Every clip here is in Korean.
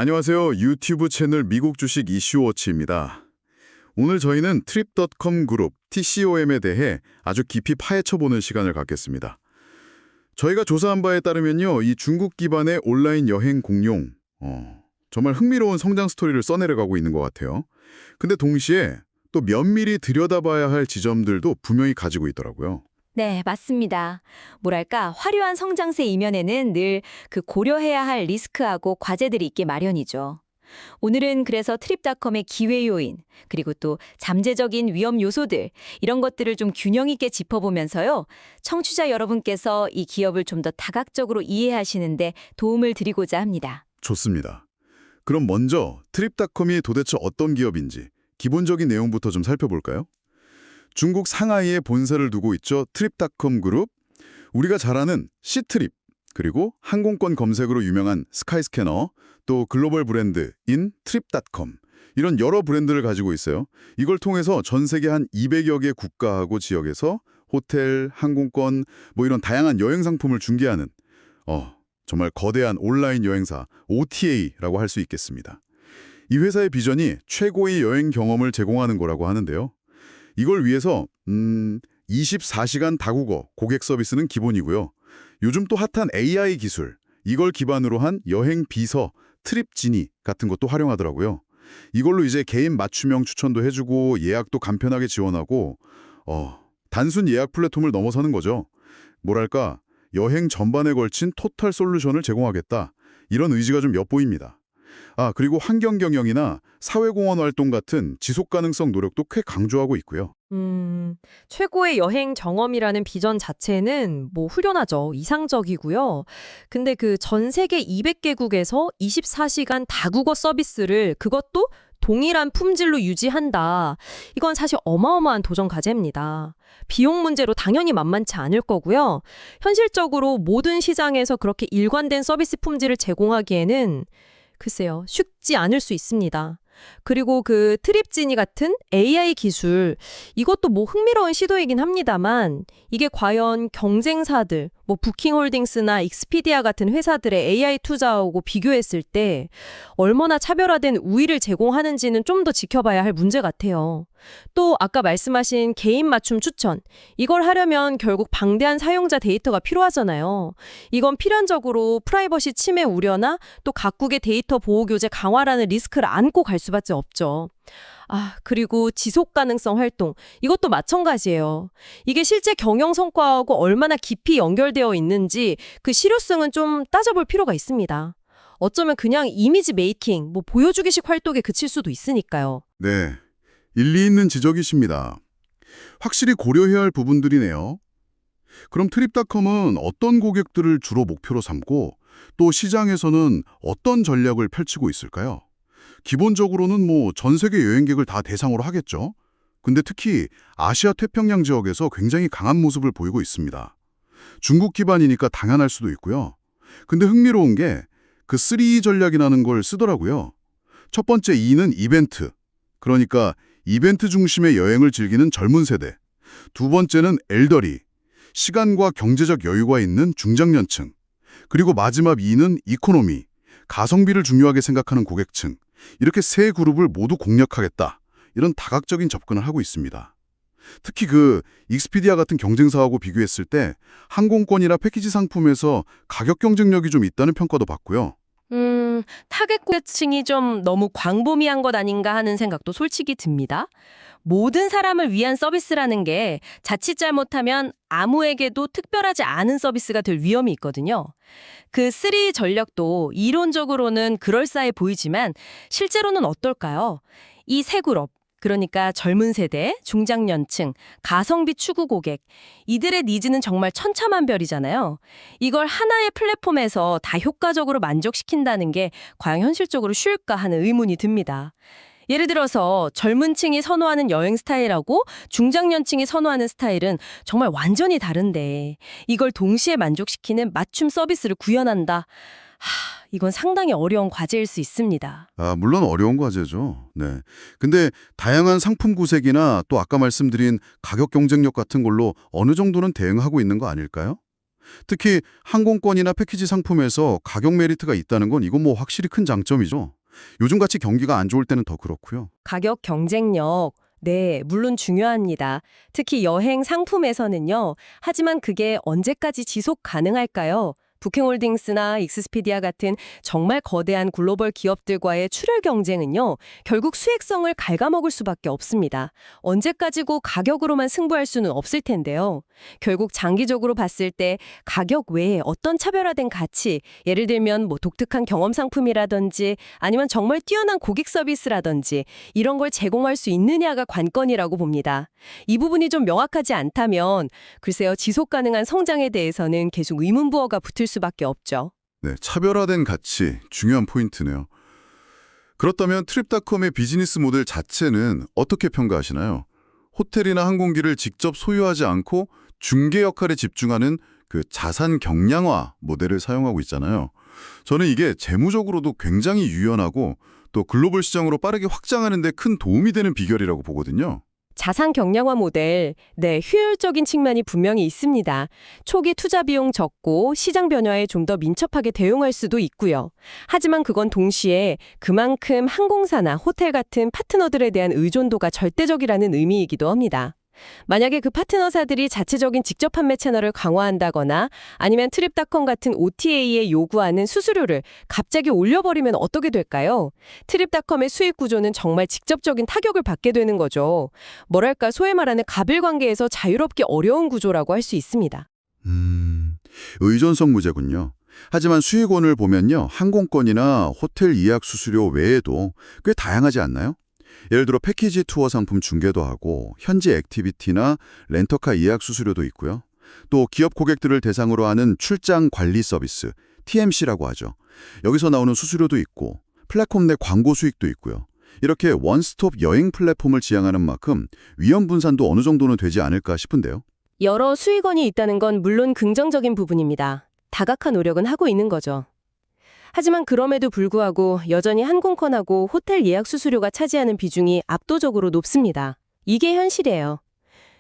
안녕하세요. 유튜브 채널 미국 주식 이슈워치입니다. 오늘 저희는 트립.com 그룹 TCOM에 대해 아주 깊이 파헤쳐보는 시간을 갖겠습니다. 저희가 조사한 바에 따르면요, 이 중국 기반의 온라인 여행 공룡, 정말 흥미로운 성장 스토리를 써내려가고 있는 것 같아요. 근데 동시에 또 면밀히 들여다봐야 할 지점들도 분명히 가지고 있더라고요. 네, 맞습니다. 뭐랄까, 화려한 성장세 이면에는 늘 그 고려해야 할 리스크하고 과제들이 있게 마련이죠. 오늘은 그래서 트립닷컴의 기회 요인, 그리고 또 잠재적인 위험 요소들, 이런 것들을 좀 균형 있게 짚어보면서요. 청취자 여러분께서 이 기업을 좀 더 다각적으로 이해하시는데 도움을 드리고자 합니다. 좋습니다. 그럼 먼저 트립닷컴이 도대체 어떤 기업인지 기본적인 내용부터 좀 살펴볼까요? 중국 상하이에 본사를 두고 있죠. 트립닷컴 그룹, 우리가 잘 아는 시트립, 그리고 항공권 검색으로 유명한 스카이스캐너, 또 글로벌 브랜드인 트립닷컴, 이런 여러 브랜드를 가지고 있어요. 이걸 통해서 전 세계 한 200여 개 국가하고 지역에서 호텔, 항공권, 이런 다양한 여행 상품을 중개하는 정말 거대한 온라인 여행사 OTA라고 할 수 있겠습니다. 이 회사의 비전이 최고의 여행 경험을 제공하는 거라고 하는데요. 이걸 위해서 24시간 다국어 고객 서비스는 기본이고요. 요즘 또 핫한 AI 기술, 이걸 기반으로 한 여행 비서, 트립 지니 같은 것도 활용하더라고요. 이걸로 이제 개인 맞춤형 추천도 해주고 예약도 간편하게 지원하고 단순 예약 플랫폼을 넘어서는 거죠. 뭐랄까, 여행 전반에 걸친 토탈 솔루션을 제공하겠다. 이런 의지가 좀 엿보입니다. 그리고 환경 경영이나 사회공헌 활동 같은 지속 가능성 노력도 꽤 강조하고 있고요. 최고의 여행 경험이라는 비전 자체는 후련하죠. 이상적이고요. 근데 그 전 세계 200개국에서 24시간 다국어 서비스를 그것도 동일한 품질로 유지한다. 이건 사실 어마어마한 도전 과제입니다. 비용 문제로 당연히 만만치 않을 거고요. 현실적으로 모든 시장에서 그렇게 일관된 서비스 품질을 제공하기에는 글쎄요, 쉽지 않을 수 있습니다. 그리고 그 트립지니 같은 AI 기술, 이것도 흥미로운 시도이긴 합니다만 이게 과연 경쟁사들, 부킹홀딩스나 익스피디아 같은 회사들의 AI 투자하고 비교했을 때 얼마나 차별화된 우위를 제공하는지는 좀 더 지켜봐야 할 문제 같아요. 또 아까 말씀하신 개인 맞춤 추천, 이걸 하려면 결국 방대한 사용자 데이터가 필요하잖아요. 이건 필연적으로 프라이버시 침해 우려나 또 각국의 데이터 보호 교제 강화라는 리스크를 안고 갈 수밖에 없죠. 그리고 지속 가능성 활동, 이것도 마찬가지예요. 이게 실제 경영 성과하고 얼마나 깊이 연결되어 있는지 그 실효성은 좀 따져볼 필요가 있습니다. 어쩌면 그냥 이미지 메이킹, 보여주기식 활동에 그칠 수도 있으니까요. 네, 일리 있는 지적이십니다. 확실히 고려해야 할 부분들이네요. 그럼 트립닷컴은 어떤 고객들을 주로 목표로 삼고 또 시장에서는 어떤 전략을 펼치고 있을까요? 기본적으로는 전 세계 여행객을 다 대상으로 하겠죠. 근데 특히 아시아 태평양 지역에서 굉장히 강한 모습을 보이고 있습니다. 중국 기반이니까 당연할 수도 있고요. 근데 흥미로운 게 그 3E 전략이라는 걸 쓰더라고요. 첫 번째 E는 이벤트. 그러니까 이벤트 중심의 여행을 즐기는 젊은 세대. 두 번째는 엘더리. 시간과 경제적 여유가 있는 중장년층. 그리고 마지막 E는 이코노미. 가성비를 중요하게 생각하는 고객층. 이렇게 세 그룹을 모두 공략하겠다. 이런 다각적인 접근을 하고 있습니다. 특히 그 익스피디아 같은 경쟁사하고 비교했을 때 항공권이나 패키지 상품에서 가격 경쟁력이 좀 있다는 평가도 받고요. 타겟 고객층이 좀 너무 광범위한 것 아닌가 하는 생각도 솔직히 듭니다. 모든 사람을 위한 서비스라는 게 자칫 잘못하면 아무에게도 특별하지 않은 서비스가 될 위험이 있거든요. 그 3 전략도 이론적으로는 그럴싸해 보이지만 실제로는 어떨까요? 이 세 그룹, 그러니까 젊은 세대, 중장년층, 가성비 추구 고객, 이들의 니즈는 정말 천차만별이잖아요. 이걸 하나의 플랫폼에서 다 효과적으로 만족시킨다는 게 과연 현실적으로 쉬울까 하는 의문이 듭니다. 예를 들어서 젊은 층이 선호하는 여행 스타일하고 중장년층이 선호하는 스타일은 정말 완전히 다른데 이걸 동시에 만족시키는 맞춤 서비스를 구현한다. 이건 상당히 어려운 과제일 수 있습니다. 물론 어려운 과제죠. 네. 근데 다양한 상품 구색이나 또 아까 말씀드린 가격 경쟁력 같은 걸로 어느 정도는 대응하고 있는 거 아닐까요? 특히 항공권이나 패키지 상품에서 가격 메리트가 있다는 건 이건 뭐 확실히 큰 장점이죠. 요즘같이 경기가 안 좋을 때는 더 그렇고요. 가격 경쟁력. 네, 물론 중요합니다. 특히 여행 상품에서는요. 하지만 그게 언제까지 지속 가능할까요? 부킹홀딩스나 익스피디아 같은 정말 거대한 글로벌 기업들과의 출혈 경쟁은요. 결국 수익성을 갉아먹을 수밖에 없습니다. 언제까지고 가격으로만 승부할 수는 없을 텐데요. 결국 장기적으로 봤을 때 가격 외에 어떤 차별화된 가치, 예를 들면 뭐 독특한 경험 상품이라든지 아니면 정말 뛰어난 고객 서비스라든지 이런 걸 제공할 수 있느냐가 관건이라고 봅니다. 이 부분이 좀 명확하지 않다면 글쎄요, 지속 가능한 성장에 대해서는 계속 의문부호가 붙을 수밖에 없죠. 네, 차별화된 가치, 중요한 포인트네요. 그렇다면 트립닷컴의 비즈니스 모델 자체는 어떻게 평가하시나요? 호텔이나 항공기를 직접 소유하지 않고 중개 역할에 집중하는 그 자산 경량화 모델을 사용하고 있잖아요. 저는 이게 재무적으로도 굉장히 유연하고 또 글로벌 시장으로 빠르게 확장하는 데 큰 도움이 되는 비결이라고 보거든요. 자산 경량화 모델, 네, 효율적인 측면이 분명히 있습니다. 초기 투자 비용 적고 시장 변화에 좀 더 민첩하게 대응할 수도 있고요. 하지만 그건 동시에 그만큼 항공사나 호텔 같은 파트너들에 대한 의존도가 절대적이라는 의미이기도 합니다. 만약에 그 파트너사들이 자체적인 직접 판매 채널을 강화한다거나 아니면 트립닷컴 같은 OTA에 요구하는 수수료를 갑자기 올려버리면 어떻게 될까요? 트립닷컴의 수익 구조는 정말 직접적인 타격을 받게 되는 거죠. 뭐랄까 소위 말하는 갑일 관계에서 자유롭기 어려운 구조라고 할 수 있습니다. 의존성 무제군요. 하지만 수익원을 보면요. 항공권이나 호텔 예약 수수료 외에도 꽤 다양하지 않나요? 예를 들어 패키지 투어 상품 중개도 하고 현지 액티비티나 렌터카 예약 수수료도 있고요. 또 기업 고객들을 대상으로 하는 출장 관리 서비스, TMC라고 하죠. 여기서 나오는 수수료도 있고 플랫폼 내 광고 수익도 있고요. 이렇게 원스톱 여행 플랫폼을 지향하는 만큼 위험 분산도 어느 정도는 되지 않을까 싶은데요. 여러 수익원이 있다는 건 물론 긍정적인 부분입니다. 다각화 노력은 하고 있는 거죠. 하지만 그럼에도 불구하고 여전히 항공권하고 호텔 예약 수수료가 차지하는 비중이 압도적으로 높습니다. 이게 현실이에요.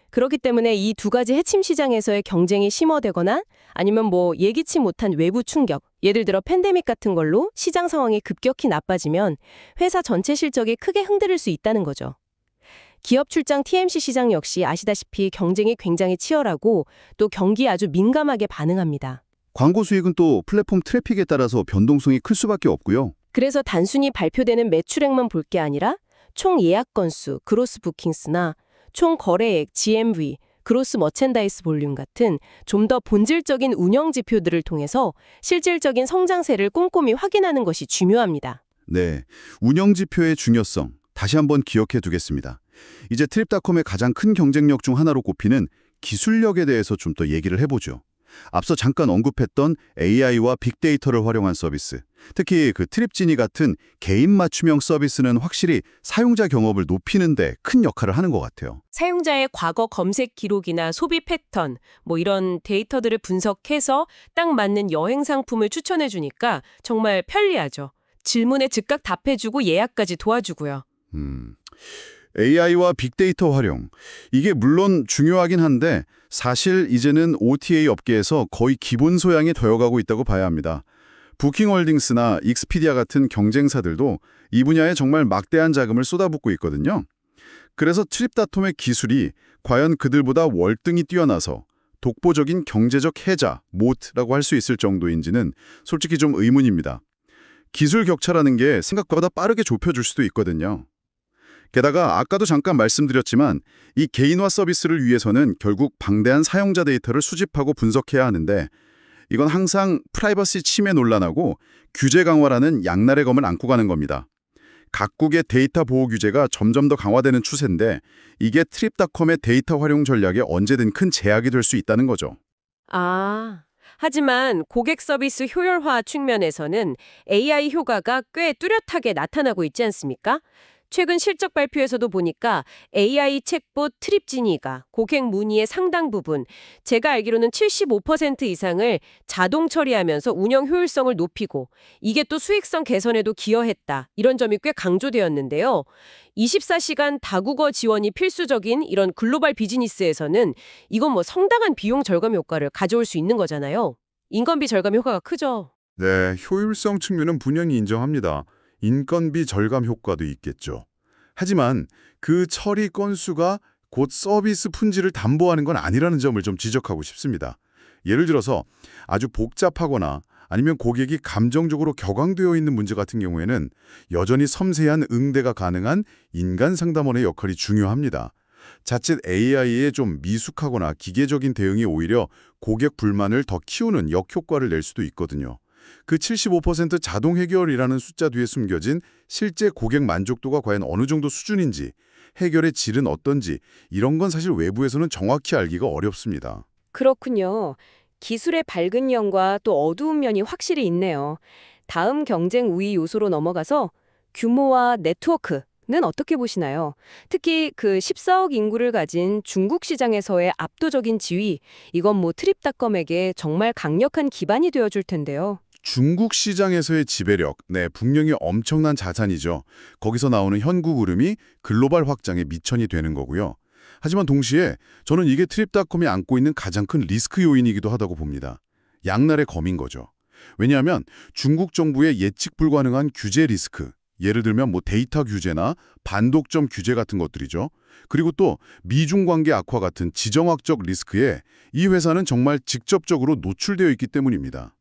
그렇기 때문에 이 두 가지 핵심 시장에서의 경쟁이 심화되거나 아니면 뭐 예기치 못한 외부 충격, 예를 들어 팬데믹 같은 걸로 시장 상황이 급격히 나빠지면 회사 전체 실적이 크게 흔들릴 수 있다는 거죠. 기업 출장 TMC 시장 역시 아시다시피 경쟁이 굉장히 치열하고 또 경기에 아주 민감하게 반응합니다. 광고 수익은 또 플랫폼 트래픽에 따라서 변동성이 클 수밖에 없고요. 그래서 단순히 발표되는 매출액만 볼 게 아니라 총 예약 건수, 그로스 부킹스나 총 거래액, GMV, 그로스 머첸다이스 볼륨 같은 좀 더 본질적인 운영 지표들을 통해서 실질적인 성장세를 꼼꼼히 확인하는 것이 중요합니다. 네, 운영 지표의 중요성 다시 한번 기억해 두겠습니다. 이제 트립닷컴의 가장 큰 경쟁력 중 하나로 꼽히는 기술력에 대해서 좀 더 얘기를 해보죠. 앞서 잠깐 언급했던 AI와 빅데이터를 활용한 서비스, 특히 그 트립지니 같은 개인 맞춤형 서비스는 확실히 사용자 경험을 높이는 데 큰 역할을 하는 것 같아요. 사용자의 과거 검색 기록이나 소비 패턴, 뭐 이런 데이터들을 분석해서 딱 맞는 여행 상품을 추천해 주니까 정말 편리하죠. 질문에 즉각 답해주고 예약까지 도와주고요. AI와 빅데이터 활용, 이게 물론 중요하긴 한데 사실 이제는 OTA 업계에서 거의 기본 소양이 되어가고 있다고 봐야 합니다. 부킹홀딩스나 익스피디아 같은 경쟁사들도 이 분야에 정말 막대한 자금을 쏟아붓고 있거든요. 그래서 트립닷컴의 기술이 과연 그들보다 월등히 뛰어나서 독보적인 경제적 해자, 모트라고 할 수 있을 정도인지는 솔직히 좀 의문입니다. 기술 격차라는 게 생각보다 빠르게 좁혀줄 수도 있거든요. 게다가 아까도 잠깐 말씀드렸지만 이 개인화 서비스를 위해서는 결국 방대한 사용자 데이터를 수집하고 분석해야 하는데 이건 항상 프라이버시 침해 논란하고 규제 강화라는 양날의 검을 안고 가는 겁니다. 각국의 데이터 보호 규제가 점점 더 강화되는 추세인데 이게 트립닷컴의 데이터 활용 전략에 언제든 큰 제약이 될 수 있다는 거죠. 하지만 고객 서비스 효율화 측면에서는 AI 효과가 꽤 뚜렷하게 나타나고 있지 않습니까? 최근 실적 발표에서도 보니까 AI 챗봇 트립지니가 고객 문의의 상당 부분, 제가 알기로는 75% 이상을 자동 처리하면서 운영 효율성을 높이고 이게 또 수익성 개선에도 기여했다. 이런 점이 꽤 강조되었는데요. 24시간 다국어 지원이 필수적인 이런 글로벌 비즈니스에서는 이건 뭐 상당한 비용 절감 효과를 가져올 수 있는 거잖아요. 인건비 절감 효과가 크죠. 네, 효율성 측면은 분명히 인정합니다. 인건비 절감 효과도 있겠죠. 하지만 그 처리 건수가 곧 서비스 품질을 담보하는 건 아니라는 점을 좀 지적하고 싶습니다. 예를 들어서 아주 복잡하거나 아니면 고객이 감정적으로 격앙되어 있는 문제 같은 경우에는 여전히 섬세한 응대가 가능한 인간 상담원의 역할이 중요합니다. 자칫 AI의 좀 미숙하거나 기계적인 대응이 오히려 고객 불만을 더 키우는 역효과를 낼 수도 있거든요. 그 75% 자동 해결이라는 숫자 뒤에 숨겨진 실제 고객 만족도가 과연 어느 정도 수준인지, 해결의 질은 어떤지 이런 건 사실 외부에서는 정확히 알기가 어렵습니다. 그렇군요. 기술의 밝은 면과 또 어두운 면이 확실히 있네요. 다음 경쟁 우위 요소로 넘어가서 규모와 네트워크는 어떻게 보시나요? 특히 그 14억 인구를 가진 중국 시장에서의 압도적인 지위, 이건 뭐 트립닷컴에게 정말 강력한 기반이 되어줄 텐데요. 중국 시장에서의 지배력, 네, 분명히 엄청난 자산이죠. 거기서 나오는 현국 흐름이 글로벌 확장의 미천이 되는 거고요. 하지만 동시에 저는 이게 트립닷컴이 안고 있는 가장 큰 리스크 요인이기도 하다고 봅니다. 양날의 검인 거죠. 왜냐하면 중국 정부의 예측 불가능한 규제 리스크, 예를 들면 뭐 데이터 규제나 반독점 규제 같은 것들이죠. 그리고 또 미중 관계 악화 같은 지정학적 리스크에 이 회사는 정말 직접적으로 노출되어 있기 때문입니다.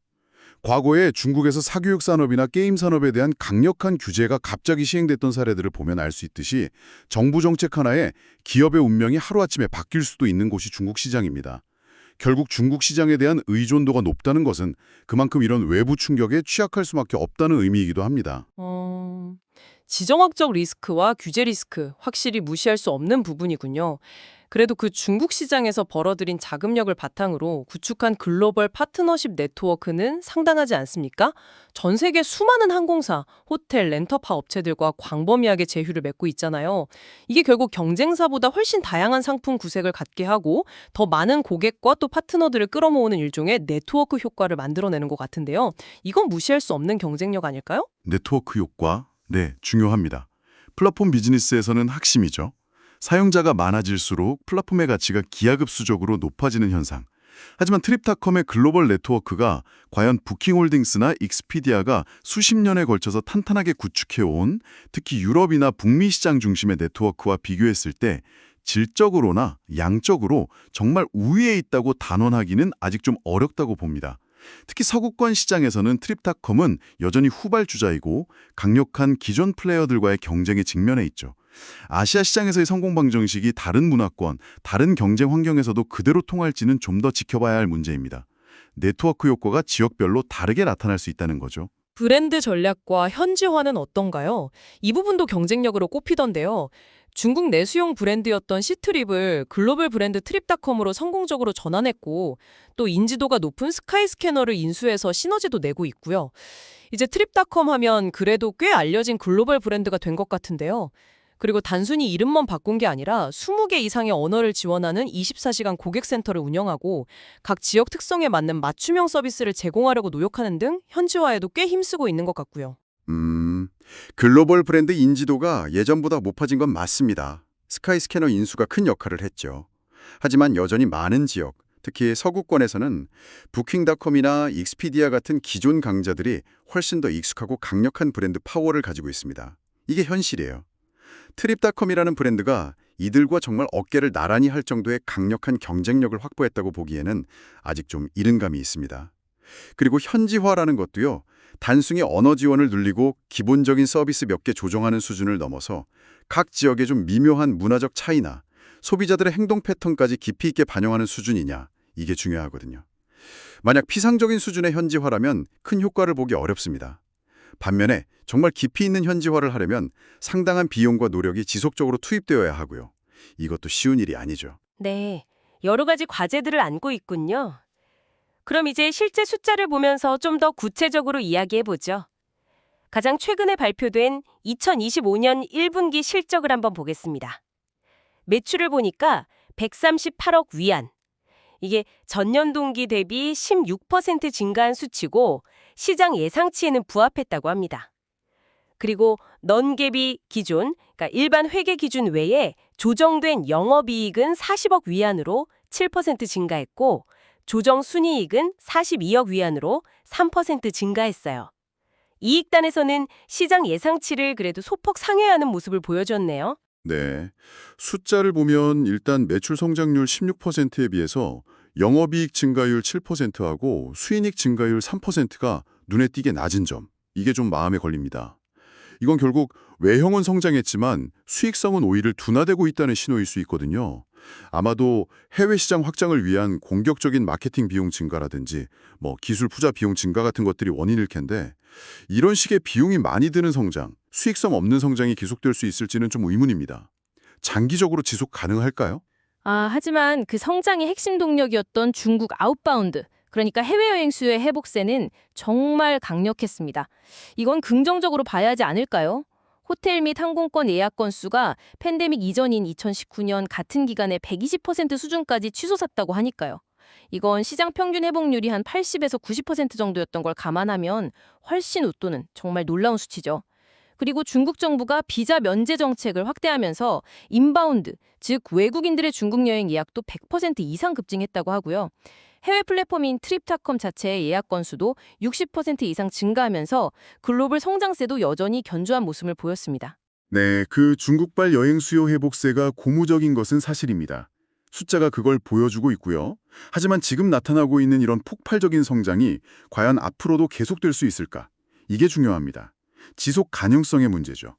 과거에 중국에서 사교육 산업이나 게임 산업에 대한 강력한 규제가 갑자기 시행됐던 사례들을 보면 알 수 있듯이 정부 정책 하나에 기업의 운명이 하루아침에 바뀔 수도 있는 곳이 중국 시장입니다. 결국 중국 시장에 대한 의존도가 높다는 것은 그만큼 이런 외부 충격에 취약할 수밖에 없다는 의미이기도 합니다. 지정학적 리스크와 규제 리스크, 확실히 무시할 수 없는 부분이군요. 그래도 그 중국 시장에서 벌어들인 자금력을 바탕으로 구축한 글로벌 파트너십 네트워크는 상당하지 않습니까? 전 세계 수많은 항공사, 호텔, 렌터카 업체들과 광범위하게 제휴를 맺고 있잖아요. 이게 결국 경쟁사보다 훨씬 다양한 상품 구색을 갖게 하고 더 많은 고객과 또 파트너들을 끌어모으는 일종의 네트워크 효과를 만들어내는 것 같은데요. 이건 무시할 수 없는 경쟁력 아닐까요? 네트워크 효과, 네, 중요합니다. 플랫폼 비즈니스에서는 핵심이죠. 사용자가 많아질수록 플랫폼의 가치가 기하급수적으로 높아지는 현상. 하지만 트립닷컴의 글로벌 네트워크가 과연 부킹홀딩스나 익스피디아가 수십 년에 걸쳐서 탄탄하게 구축해온 특히 유럽이나 북미 시장 중심의 네트워크와 비교했을 때 질적으로나 양적으로 정말 우위에 있다고 단언하기는 아직 좀 어렵다고 봅니다. 특히 서구권 시장에서는 트립닷컴은 여전히 후발주자이고 강력한 기존 플레이어들과의 경쟁에 직면해 있죠. 아시아 시장에서의 성공 방정식이 다른 문화권, 다른 경쟁 환경에서도 그대로 통할지는 좀 더 지켜봐야 할 문제입니다. 네트워크 효과가 지역별로 다르게 나타날 수 있다는 거죠. 브랜드 전략과 현지화는 어떤가요? 이 부분도 경쟁력으로 꼽히던데요. 중국 내수용 브랜드였던 시트립을 글로벌 브랜드 트립닷컴으로 성공적으로 전환했고 또 인지도가 높은 스카이스캐너를 인수해서 시너지도 내고 있고요. 이제 트립닷컴 하면 그래도 꽤 알려진 글로벌 브랜드가 된 것 같은데요. 그리고 단순히 이름만 바꾼 게 아니라 20개 이상의 언어를 지원하는 24시간 고객센터를 운영하고 각 지역 특성에 맞는 맞춤형 서비스를 제공하려고 노력하는 등 현지화에도 꽤 힘쓰고 있는 것 같고요. 글로벌 브랜드 인지도가 예전보다 높아진 건 맞습니다. 스카이스캐너 인수가 큰 역할을 했죠. 하지만 여전히 많은 지역, 특히 서구권에서는 부킹닷컴이나 익스피디아 같은 기존 강자들이 훨씬 더 익숙하고 강력한 브랜드 파워를 가지고 있습니다. 이게 현실이에요. 트립닷컴이라는 브랜드가 이들과 정말 어깨를 나란히 할 정도의 강력한 경쟁력을 확보했다고 보기에는 아직 좀 이른 감이 있습니다. 그리고 현지화라는 것도요. 단순히 언어 지원을 늘리고 기본적인 서비스 몇 개 조정하는 수준을 넘어서 각 지역의 좀 미묘한 문화적 차이나 소비자들의 행동 패턴까지 깊이 있게 반영하는 수준이냐, 이게 중요하거든요. 만약 피상적인 수준의 현지화라면 큰 효과를 보기 어렵습니다. 반면에 정말 깊이 있는 현지화를 하려면 상당한 비용과 노력이 지속적으로 투입되어야 하고요. 이것도 쉬운 일이 아니죠. 네, 여러 가지 과제들을 안고 있군요. 그럼 이제 실제 숫자를 보면서 좀 더 구체적으로 이야기해보죠. 가장 최근에 발표된 2025년 1분기 실적을 한번 보겠습니다. 매출을 보니까 138억 위안. 이게 전년 동기 대비 16% 증가한 수치고 시장 예상치에는 부합했다고 합니다. 그리고 넌갭이 기준, 그러니까 일반 회계 기준 외에 조정된 영업이익은 40억 위안으로 7% 증가했고 조정 순이익은 42억 위안으로 3% 증가했어요. 이익단에서는 시장 예상치를 그래도 소폭 상회하는 모습을 보여줬네요. 네. 숫자를 보면 일단 매출 성장률 16%에 비해서 영업이익 증가율 7%하고 수익 증가율 3%가 눈에 띄게 낮은 점. 이게 좀 마음에 걸립니다. 이건 결국 외형은 성장했지만 수익성은 오히려 둔화되고 있다는 신호일 수 있거든요. 아마도 해외 시장 확장을 위한 공격적인 마케팅 비용 증가라든지 기술 투자 비용 증가 같은 것들이 원인일 텐데 이런 식의 비용이 많이 드는 성장, 수익성 없는 성장이 계속될 수 있을지는 좀 의문입니다. 장기적으로 지속 가능할까요? 하지만 그 성장의 핵심 동력이었던 중국 아웃바운드, 그러니까 해외여행 수요의 회복세는 정말 강력했습니다. 이건 긍정적으로 봐야 하지 않을까요? 호텔 및 항공권 예약 건수가 팬데믹 이전인 2019년 같은 기간에 120% 수준까지 치솟았다고 하니까요. 이건 시장 평균 회복률이 한 80에서 90% 정도였던 걸 감안하면 훨씬 웃도는 정말 놀라운 수치죠. 그리고 중국 정부가 비자 면제 정책을 확대하면서 인바운드, 즉 외국인들의 중국 여행 예약도 100% 이상 급증했다고 하고요. 해외 플랫폼인 트립닷컴 자체의 예약 건수도 60% 이상 증가하면서 글로벌 성장세도 여전히 견조한 모습을 보였습니다. 네, 그 중국발 여행 수요 회복세가 고무적인 것은 사실입니다. 숫자가 그걸 보여주고 있고요. 하지만 지금 나타나고 있는 이런 폭발적인 성장이 과연 앞으로도 계속될 수 있을까? 이게 중요합니다. 지속 가능성의 문제죠.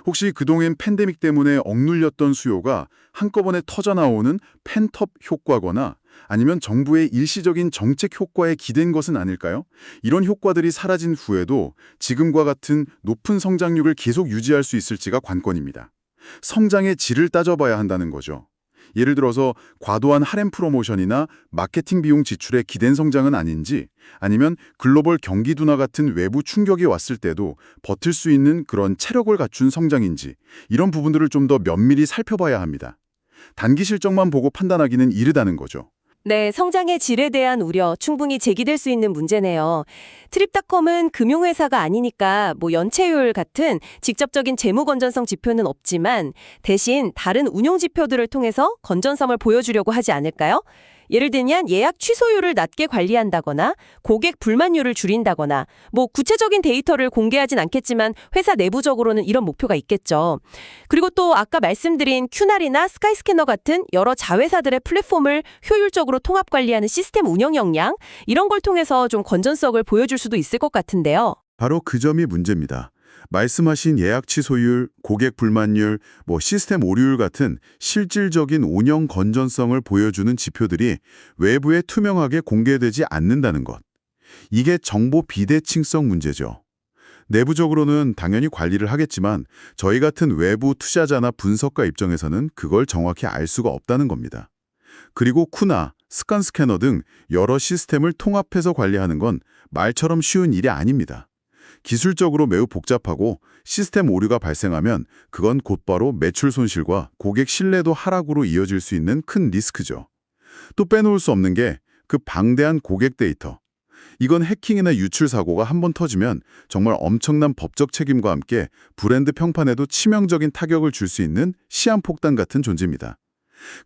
혹시 그동안 팬데믹 때문에 억눌렸던 수요가 한꺼번에 터져나오는 팬톱 효과거나 아니면 정부의 일시적인 정책 효과에 기댄 것은 아닐까요? 이런 효과들이 사라진 후에도 지금과 같은 높은 성장률을 계속 유지할 수 있을지가 관건입니다. 성장의 질을 따져봐야 한다는 거죠. 예를 들어서 과도한 할인 프로모션이나 마케팅 비용 지출에 기댄 성장은 아닌지 아니면 글로벌 경기 둔화 같은 외부 충격이 왔을 때도 버틸 수 있는 그런 체력을 갖춘 성장인지 이런 부분들을 좀 더 면밀히 살펴봐야 합니다. 단기 실적만 보고 판단하기는 이르다는 거죠. 네, 성장의 질에 대한 우려 충분히 제기될 수 있는 문제네요. 트립닷컴은 금융회사가 아니니까 연체율 같은 직접적인 재무 건전성 지표는 없지만 대신 다른 운용 지표들을 통해서 건전성을 보여주려고 하지 않을까요? 예를 들면 예약 취소율을 낮게 관리한다거나 고객 불만율을 줄인다거나 구체적인 데이터를 공개하진 않겠지만 회사 내부적으로는 이런 목표가 있겠죠. 그리고 또 아까 말씀드린 큐날이나 스카이스캐너 같은 여러 자회사들의 플랫폼을 효율적으로 통합 관리하는 시스템 운영 역량 이런 걸 통해서 좀 건전성을 보여줄 수도 있을 것 같은데요. 바로 그 점이 문제입니다. 말씀하신 예약 취소율, 고객 불만율, 시스템 오류율 같은 실질적인 운영 건전성을 보여주는 지표들이 외부에 투명하게 공개되지 않는다는 것. 이게 정보 비대칭성 문제죠. 내부적으로는 당연히 관리를 하겠지만 저희 같은 외부 투자자나 분석가 입장에서는 그걸 정확히 알 수가 없다는 겁니다. 그리고 쿠나, 스칸스캐너 등 여러 시스템을 통합해서 관리하는 건 말처럼 쉬운 일이 아닙니다. 기술적으로 매우 복잡하고 시스템 오류가 발생하면 그건 곧바로 매출 손실과 고객 신뢰도 하락으로 이어질 수 있는 큰 리스크죠. 또 빼놓을 수 없는 게 그 방대한 고객 데이터. 이건 해킹이나 유출 사고가 한번 터지면 정말 엄청난 법적 책임과 함께 브랜드 평판에도 치명적인 타격을 줄 수 있는 시한폭탄 같은 존재입니다.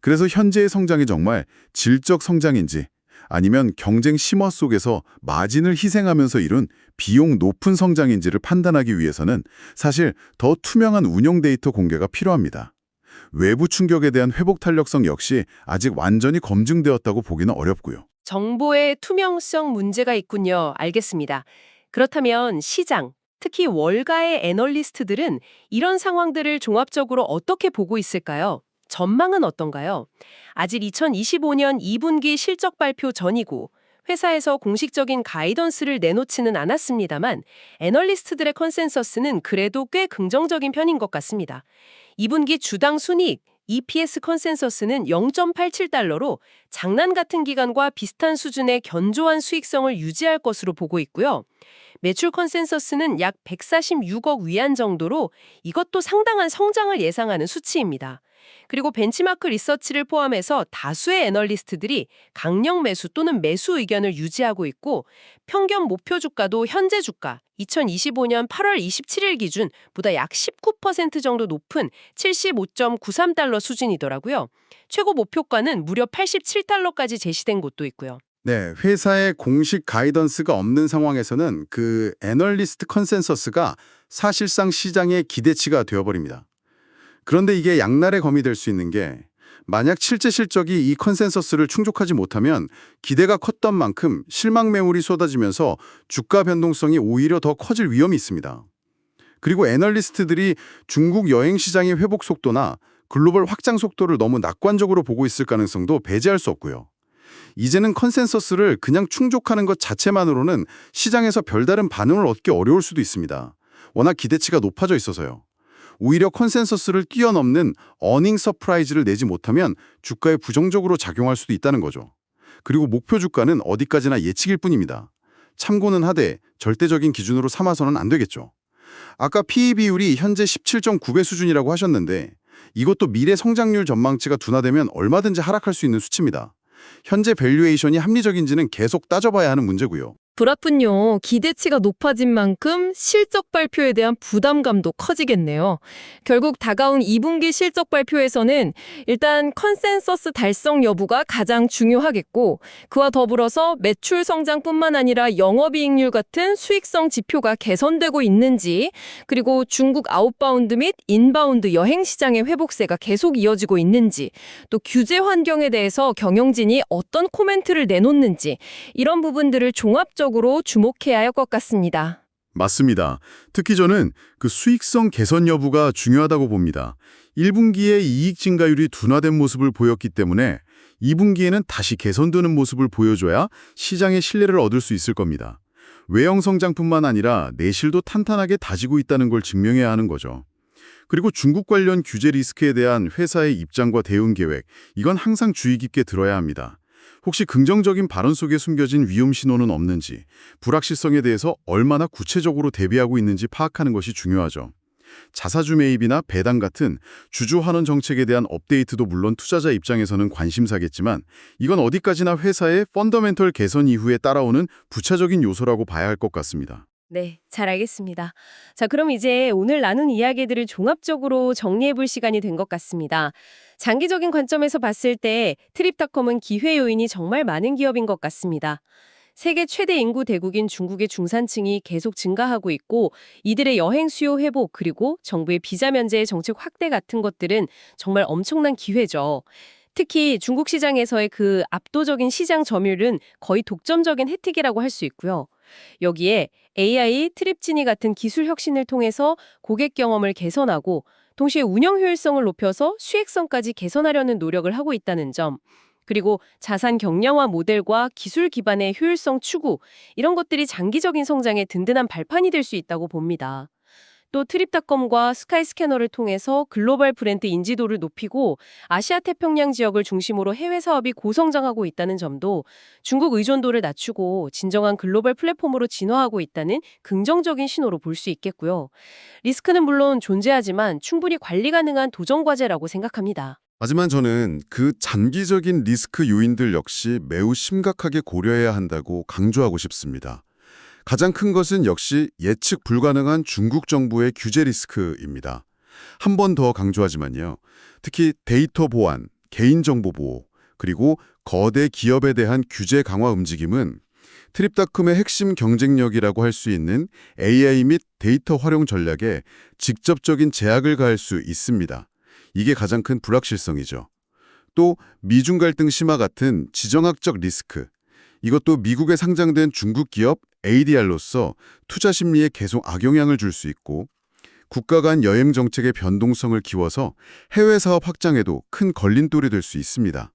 그래서 현재의 성장이 정말 질적 성장인지 아니면 경쟁 심화 속에서 마진을 희생하면서 이룬 비용 높은 성장인지를 판단하기 위해서는 사실 더 투명한 운영 데이터 공개가 필요합니다. 외부 충격에 대한 회복 탄력성 역시 아직 완전히 검증되었다고 보기는 어렵고요. 정보의 투명성 문제가 있군요. 알겠습니다. 그렇다면 시장, 특히 월가의 애널리스트들은 이런 상황들을 종합적으로 어떻게 보고 있을까요? 전망은 어떤가요? 아직 2025년 2분기 실적 발표 전이고 회사에서 공식적인 가이던스를 내놓지는 않았습니다만 애널리스트들의 컨센서스는 그래도 꽤 긍정적인 편인 것 같습니다. 2분기 주당 순이익 EPS 컨센서스는 0.87달러로 장난 같은 기간과 비슷한 수준의 견조한 수익성을 유지할 것으로 보고 있고요. 매출 컨센서스는 약 146억 위안 정도로 이것도 상당한 성장을 예상하는 수치입니다. 그리고 벤치마크 리서치를 포함해서 다수의 애널리스트들이 강력 매수 또는 매수 의견을 유지하고 있고 평균 목표 주가도 현재 주가 2025년 8월 27일 기준 보다 약 19% 정도 높은 75.93달러 수준이더라고요. 최고 목표가는 무려 87달러까지 제시된 곳도 있고요. 네, 회사의 공식 가이던스가 없는 상황에서는 그 애널리스트 컨센서스가 사실상 시장의 기대치가 되어버립니다. 그런데 이게 양날의 검이 될 수 있는 게 만약 실제 실적이 이 컨센서스를 충족하지 못하면 기대가 컸던 만큼 실망 매물이 쏟아지면서 주가 변동성이 오히려 더 커질 위험이 있습니다. 그리고 애널리스트들이 중국 여행 시장의 회복 속도나 글로벌 확장 속도를 너무 낙관적으로 보고 있을 가능성도 배제할 수 없고요. 이제는 컨센서스를 그냥 충족하는 것 자체만으로는 시장에서 별다른 반응을 얻기 어려울 수도 있습니다. 워낙 기대치가 높아져 있어서요. 오히려 컨센서스를 뛰어넘는 어닝 서프라이즈를 내지 못하면 주가에 부정적으로 작용할 수도 있다는 거죠. 그리고 목표 주가는 어디까지나 예측일 뿐입니다. 참고는 하되 절대적인 기준으로 삼아서는 안 되겠죠. 아까 PE 비율이 현재 17.9배 수준이라고 하셨는데 이것도 미래 성장률 전망치가 둔화되면 얼마든지 하락할 수 있는 수치입니다. 현재 밸류에이션이 합리적인지는 계속 따져봐야 하는 문제고요. 그렇군요. 기대치가 높아진 만큼 실적 발표에 대한 부담감도 커지겠네요. 결국 다가온 2분기 실적 발표에서는 일단 컨센서스 달성 여부가 가장 중요하겠고 그와 더불어서 매출 성장뿐만 아니라 영업이익률 같은 수익성 지표가 개선되고 있는지 그리고 중국 아웃바운드 및 인바운드 여행 시장의 회복세가 계속 이어지고 있는지 또 규제 환경에 대해서 경영진이 어떤 코멘트를 내놓는지 이런 부분들을 종합적으로 주목해야 할 것 같습니다. 맞습니다. 특히 저는 그 수익성 개선 여부가 중요하다고 봅니다. 1분기에 이익 증가율이 둔화된 모습을 보였기 때문에 2분기에는 다시 개선되는 모습을 보여줘야 시장의 신뢰를 얻을 수 있을 겁니다. 외형 성장뿐만 아니라 내실도 탄탄하게 다지고 있다는 걸 증명해야 하는 거죠. 그리고 중국 관련 규제 리스크에 대한 회사의 입장과 대응 계획, 이건 항상 주의 깊게 들어야 합니다. 혹시 긍정적인 발언 속에 숨겨진 위험 신호는 없는지, 불확실성에 대해서 얼마나 구체적으로 대비하고 있는지 파악하는 것이 중요하죠. 자사주 매입이나 배당 같은 주주 환원 정책에 대한 업데이트도 물론 투자자 입장에서는 관심사겠지만 이건 어디까지나 회사의 펀더멘털 개선 이후에 따라오는 부차적인 요소라고 봐야 할 것 같습니다. 네, 잘 알겠습니다. 자, 그럼 이제 오늘 나눈 이야기들을 종합적으로 정리해볼 시간이 된 것 같습니다. 장기적인 관점에서 봤을 때 트립닷컴은 기회 요인이 정말 많은 기업인 것 같습니다. 세계 최대 인구 대국인 중국의 중산층이 계속 증가하고 있고 이들의 여행 수요 회복 그리고 정부의 비자 면제 정책 확대 같은 것들은 정말 엄청난 기회죠. 특히 중국 시장에서의 그 압도적인 시장 점유율은 거의 독점적인 혜택이라고 할 수 있고요. 여기에 AI, 트립지니 같은 기술 혁신을 통해서 고객 경험을 개선하고 동시에 운영 효율성을 높여서 수익성까지 개선하려는 노력을 하고 있다는 점, 그리고 자산 경량화 모델과 기술 기반의 효율성 추구, 이런 것들이 장기적인 성장의 든든한 발판이 될 수 있다고 봅니다. 또 트립닷컴과 스카이스캐너를 통해서 글로벌 브랜드 인지도를 높이고 아시아 태평양 지역을 중심으로 해외 사업이 고성장하고 있다는 점도 중국 의존도를 낮추고 진정한 글로벌 플랫폼으로 진화하고 있다는 긍정적인 신호로 볼 수 있겠고요. 리스크는 물론 존재하지만 충분히 관리 가능한 도전 과제라고 생각합니다. 하지만 저는 그 장기적인 리스크 요인들 역시 매우 심각하게 고려해야 한다고 강조하고 싶습니다. 가장 큰 것은 역시 예측 불가능한 중국 정부의 규제 리스크입니다. 한 번 더 강조하지만요. 특히 데이터 보안, 개인정보 보호, 그리고 거대 기업에 대한 규제 강화 움직임은 트립닷컴의 핵심 경쟁력이라고 할 수 있는 AI 및 데이터 활용 전략에 직접적인 제약을 가할 수 있습니다. 이게 가장 큰 불확실성이죠. 또 미중 갈등 심화 같은 지정학적 리스크, 이것도 미국에 상장된 중국 기업 ADR로서 투자 심리에 계속 악영향을 줄 수 있고 국가 간 여행 정책의 변동성을 키워서 해외 사업 확장에도 큰 걸림돌이 될 수 있습니다.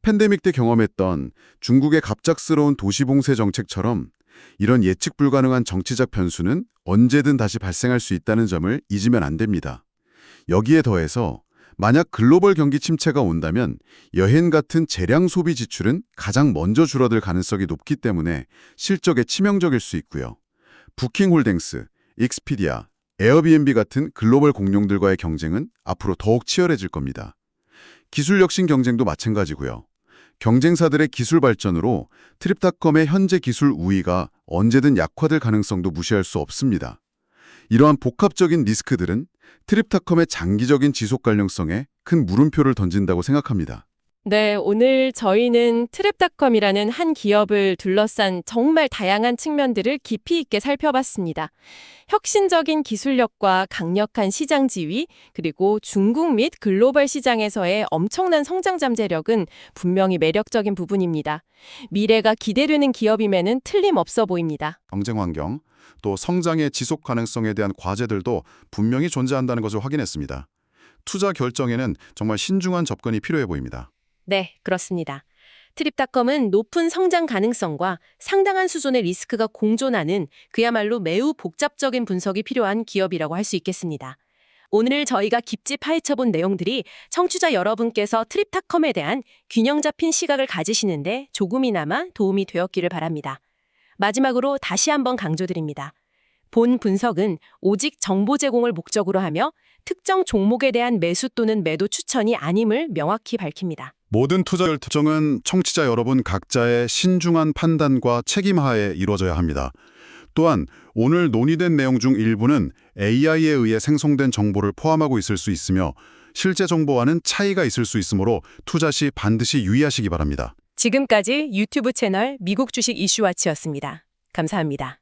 팬데믹 때 경험했던 중국의 갑작스러운 도시 봉쇄 정책처럼 이런 예측 불가능한 정치적 변수는 언제든 다시 발생할 수 있다는 점을 잊으면 안 됩니다. 여기에 더해서 만약 글로벌 경기 침체가 온다면 여행 같은 재량 소비 지출은 가장 먼저 줄어들 가능성이 높기 때문에 실적에 치명적일 수 있고요. 부킹홀딩스, 익스피디아, 에어비앤비 같은 글로벌 공룡들과의 경쟁은 앞으로 더욱 치열해질 겁니다. 기술 혁신 경쟁도 마찬가지고요. 경쟁사들의 기술 발전으로 트립닷컴의 현재 기술 우위가 언제든 약화될 가능성도 무시할 수 없습니다. 이러한 복합적인 리스크들은 트립닷컴의 장기적인 지속 가능성에 큰 물음표를 던진다고 생각합니다. 네, 오늘 저희는 트랩닷컴이라는 한 기업을 둘러싼 정말 다양한 측면들을 깊이 있게 살펴봤습니다. 혁신적인 기술력과 강력한 시장 지위, 그리고 중국 및 글로벌 시장에서의 엄청난 성장 잠재력은 분명히 매력적인 부분입니다. 미래가 기대되는 기업임에는 틀림없어 보입니다. 경쟁 환경, 또 성장의 지속 가능성에 대한 과제들도 분명히 존재한다는 것을 확인했습니다. 투자 결정에는 정말 신중한 접근이 필요해 보입니다. 네, 그렇습니다. 트립닷컴은 높은 성장 가능성과 상당한 수준의 리스크가 공존하는 그야말로 매우 복잡적인 분석이 필요한 기업이라고 할 수 있겠습니다. 오늘 저희가 깊이 파헤쳐본 내용들이 청취자 여러분께서 트립닷컴에 대한 균형 잡힌 시각을 가지시는데 조금이나마 도움이 되었기를 바랍니다. 마지막으로 다시 한번 강조드립니다. 본 분석은 오직 정보 제공을 목적으로 하며 특정 종목에 대한 매수 또는 매도 추천이 아님을 명확히 밝힙니다. 모든 투자 결정은 청취자 여러분 각자의 신중한 판단과 책임하에 이루어져야 합니다. 또한 오늘 논의된 내용 중 일부는 AI에 의해 생성된 정보를 포함하고 있을 수 있으며 실제 정보와는 차이가 있을 수 있으므로 투자 시 반드시 유의하시기 바랍니다. 지금까지 유튜브 채널 미국 주식 이슈와치였습니다. 감사합니다.